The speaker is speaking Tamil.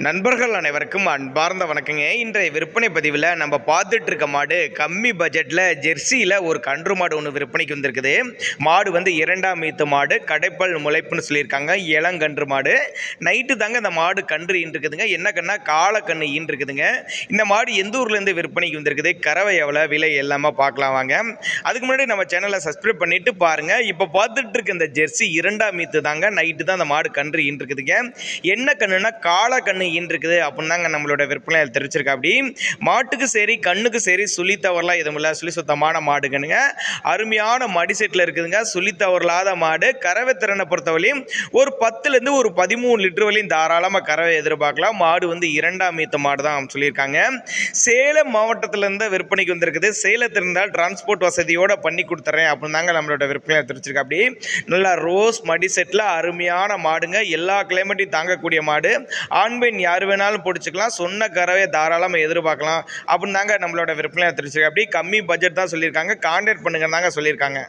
நண்பர்கள் அனைவருக்கும் அன்பார்ந்த வணக்கங்க. இன்றைய விற்பனை பதிவில் நம்ம பார்த்துட்டு இருக்க மாடு கம்மி பட்ஜெட்டில் ஜெர்சியில் ஒரு கன்று மாடு ஒன்று விற்பனைக்கு வந்திருக்குது. மாடு வந்து 2ஆம் ஈத்து மாடு, கடைப்பல் முளைப்புன்னு சொல்லியிருக்காங்க. இளங்கன்று மாடு. நைட்டு தாங்க இந்த மாடு கன்று ஈன்றுக்குதுங்க. என்ன கண்ணா காலக்கன்று ஈன்றுக்குதுங்க. இந்த மாடு எந்த ஊர்லேருந்து விற்பனைக்கு வந்திருக்குது, கறவை எவ்வளோ, விலை எல்லாமே பார்க்கலாம் வாங்க. அதுக்கு முன்னாடி நம்ம சேனலை சப்ஸ்கிரைப் பண்ணிட்டு பாருங்கள். இப்போ பார்த்துட்டு இருக்க இந்த ஜெர்சி 2ஆம் ஈத்து தாங்க. நைட்டு தான் அந்த மாடு கன்று ஈன்றுக்குதுங்க. என்ன கண்ணுனா காலக்கன்று இருக்குது அப்படின்னு தாங்க நம்மளோட விற்பனையில் தெரிவிச்சிருக்கா. அப்படி மாட்டுக்கு சரி கண்ணுக்கு சரி சுழி தவறலாம் எதுவும் இல்லை. சுழி சுத்தமான மாடுங்கனுங்க. அருமையான மடி செட்டில் இருக்குதுங்க. சுழி தவறலாத மாடு. கறவை திறனை பொறுத்தவரையும் ஒரு 10லேருந்து ஒரு 13 லிட்டர் வரையும் தாராளமாக கறவை எதிர்பார்க்கலாம். மாடு வந்து 2ஆம் ஈத்து மாடு தான் சொல்லியிருக்காங்க. சேலம் மாவட்டத்திலேருந்து விற்பனைக்கு வந்திருக்குது. சேலத்தில் இருந்தால் டிரான்ஸ்போர்ட் வசதியோடு பண்ணி கொடுத்துறேன் அப்படின்னு தாங்க நம்மளோட விற்பனையில் தெரிவிச்சிருக்கா. அப்படி நல்லா ரோஸ் மடி செட்டில் அருமையான மாடுங்க. எல்லா கிளைமேட்டையும் தாங்கக்கூடிய மாடு. ஆண் பெண் யார் வேணாலும் பிடிச்சிக்கலாம். சொன்ன கறவை தாராளமாக எதிர்பார்க்கலாம் அப்படின்னு தாங்க நம்மளோட விற்பனையை தெரிவிச்சிருக்கா. அப்படி கம்மி பட்ஜெட் தான் சொல்லியிருக்காங்க. கான்டாக்ட் பண்ணுங்க தாங்க சொல்லியிருக்காங்க.